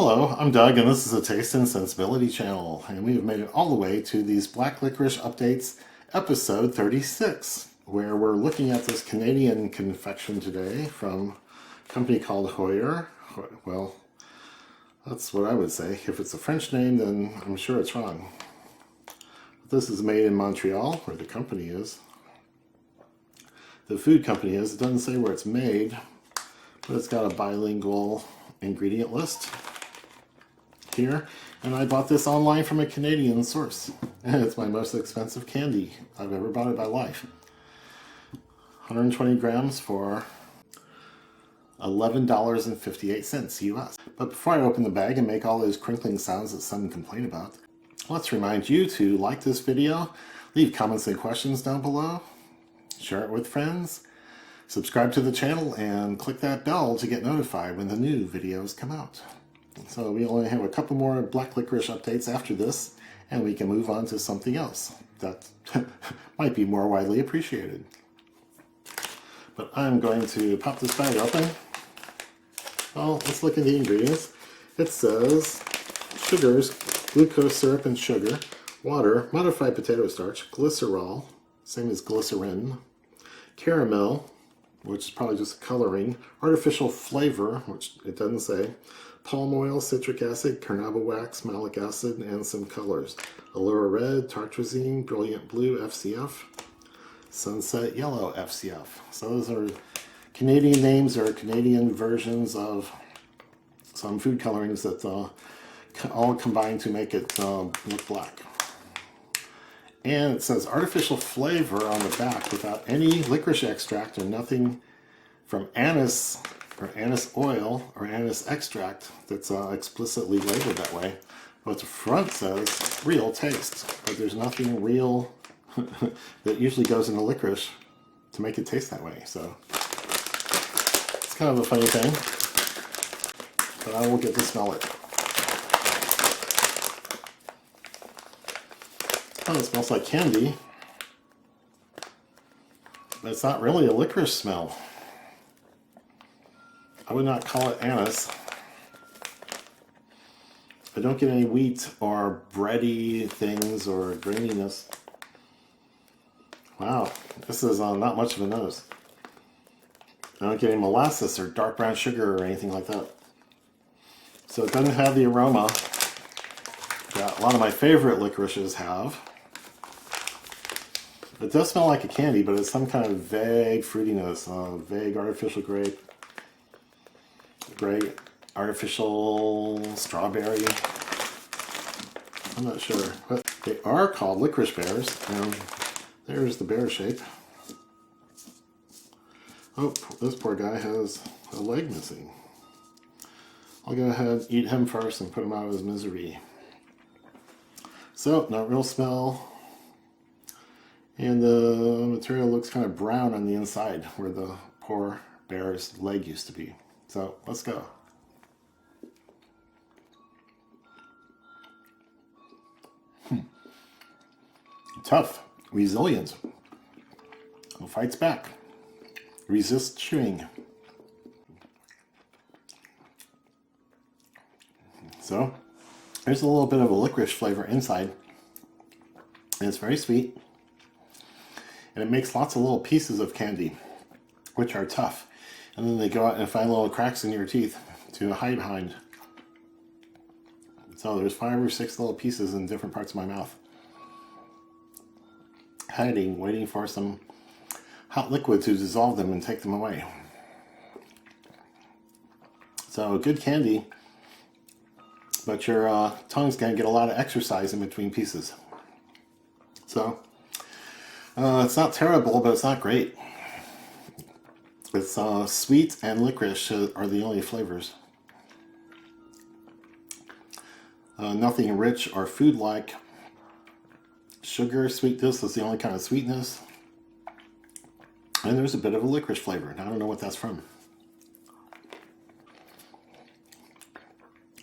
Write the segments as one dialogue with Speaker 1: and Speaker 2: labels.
Speaker 1: Hello, I'm Doug, and this is a Taste and Sensibility channel, and we have made it all the way to these Black Licorice Updates, episode 36, where we're looking at this Canadian confection today from a company called Huer. Well, that's what I would say. If it's a French name, then I'm sure it's wrong. This is made in Montreal, where the company is. The food company is. It doesn't say where it's made, but it's got a bilingual ingredient list here, and I bought this online from a Canadian source, and it's my most expensive candy I've ever bought in my life. 120 grams for $11.58 US. But before I open the bag and make all those crinkling sounds that some complain about, let's remind you to like this video, leave comments and questions down below, share it with friends, subscribe to the channel, and click that bell to get notified when the new videos come out. So we only have a couple more Black Licorice updates after this, and we can move on to something else that might be more widely appreciated. But I'm going to pop this bag open. Well, let's look at the ingredients. It says sugars, glucose syrup and sugar, water, modified potato starch, glycerol, same as glycerin, caramel, which is probably just coloring, artificial flavor, which it doesn't say, palm oil, citric acid, carnauba wax, malic acid, and some colors. Allure red, tartrazine, brilliant blue, FCF, sunset yellow, FCF. So those are Canadian names or Canadian versions of some food colorings that all combine to make it look black. And it says artificial flavor on the back without any licorice extract or nothing from anise or anise oil or anise extract that's explicitly labeled that way. But the front says real taste, but there's nothing real that usually goes into licorice to make it taste that way. So it's kind of a funny thing, but I will get to smell it. Oh, it smells like candy, but it's not really a licorice smell. I would not call it anise. I don't get any wheat or bready things or graininess. Wow, this is not much of a nose. I don't get any molasses or dark brown sugar or anything like that. So it doesn't have the aroma that a lot of my favorite licorices have. It does smell like a candy, but it's some kind of vague fruitiness, vague artificial grape, artificial strawberry. I'm not sure, but they are called licorice bears, and there's the bear shape. Oh, this poor guy has a leg missing. I'll go ahead and eat him first and put him out of his misery. So, no real smell. And the material looks kind of brown on the inside where the poor bear's leg used to be. So let's go. Tough, resilient, fights back, resists chewing. So there's a little bit of a licorice flavor inside, and it's very sweet. And it makes lots of little pieces of candy, which are tough. And then they go out and find little cracks in your teeth to hide behind. So there's 5 or 6 little pieces in different parts of my mouth, hiding, waiting for some hot liquid to dissolve them and take them away. So good candy, but your tongue's going to get a lot of exercise in between pieces. So it's not terrible, but it's not great. It's sweet and licorice are the only flavors. Nothing rich or food-like. Sugar, sweetness is the only kind of sweetness. And there's a bit of a licorice flavor. And I don't know what that's from.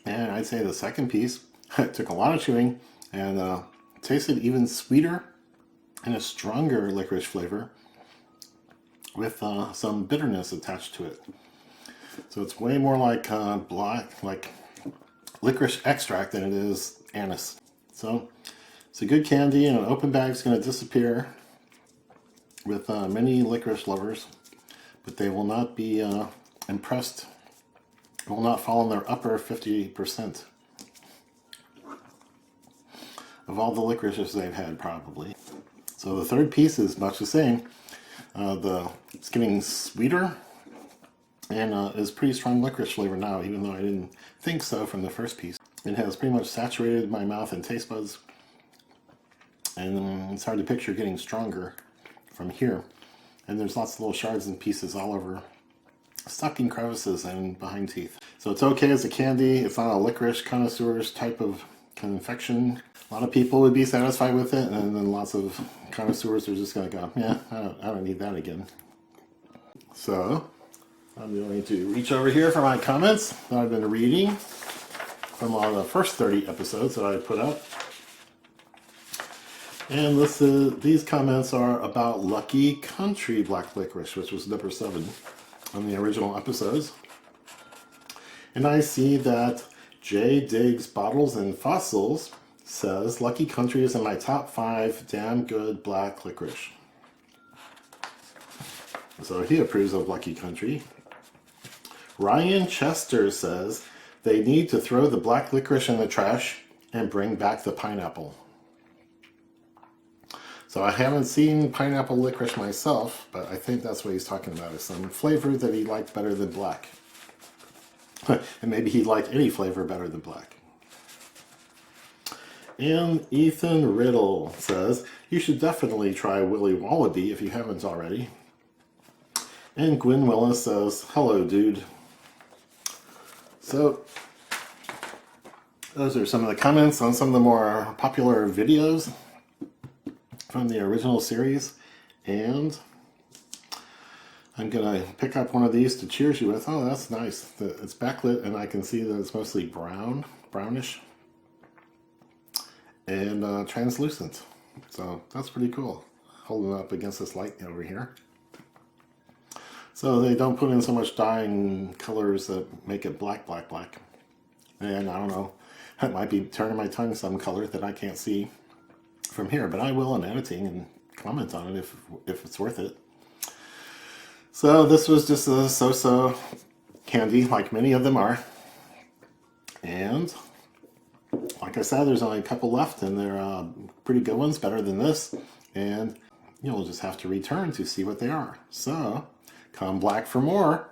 Speaker 1: And I'd say the second piece took a lot of chewing and tasted even sweeter and a stronger licorice flavor with some bitterness attached to it. So it's way more like black, like licorice extract than it is anise. So it's a good candy, and an open bag is going to disappear with many licorice lovers, but they will not be impressed. It will not fall in their upper 50% of all the licorices they've had, probably. So the third piece is much the same. It's getting sweeter and is pretty strong licorice flavor now, even though I didn't think so from the first piece. It has pretty much saturated my mouth and taste buds, and it's hard to picture getting stronger from here. And there's lots of little shards and pieces all over, stuck in crevices and behind teeth. So it's okay as a candy. It's not a licorice connoisseur's type of confection. A lot of people would be satisfied with it, and then lots of connoisseurs are just going to go, yeah, I don't need that again. So I'm going to reach over here for my comments that I've been reading from all the first 30 episodes that I put up. And these comments are about Lucky Country Black Licorice, which was number 7 on the original episodes. And I see that J Diggs Bottles and Fossils says Lucky Country is in my top 5 damn good black licorice. So he approves of Lucky Country. Ryan Chester says they need to throw the black licorice in the trash and bring back the pineapple. So I haven't seen pineapple licorice myself, but I think that's what he's talking about, is some flavor that he liked better than black. And maybe he liked any flavor better than black. And Ethan Riddle says, you should definitely try Willy Wallaby if you haven't already. And Gwen Willis says, hello dude. So those are some of the comments on some of the more popular videos from the original series. And I'm gonna pick up one of these to cheers you with. Oh, that's nice. It's backlit and I can see that it's mostly brownish and translucent. So that's pretty cool. Holding it up against this light over here. So they don't put in so much dye and colors that make it black. And I don't know, it might be turning my tongue some color that I can't see from here, but I will in editing and comment on it if it's worth it. So this was just a so-so candy, like many of them are. And like I said, there's only a couple left, and they're pretty good ones, better than this. And you'll just have to return to see what they are. So come back for more.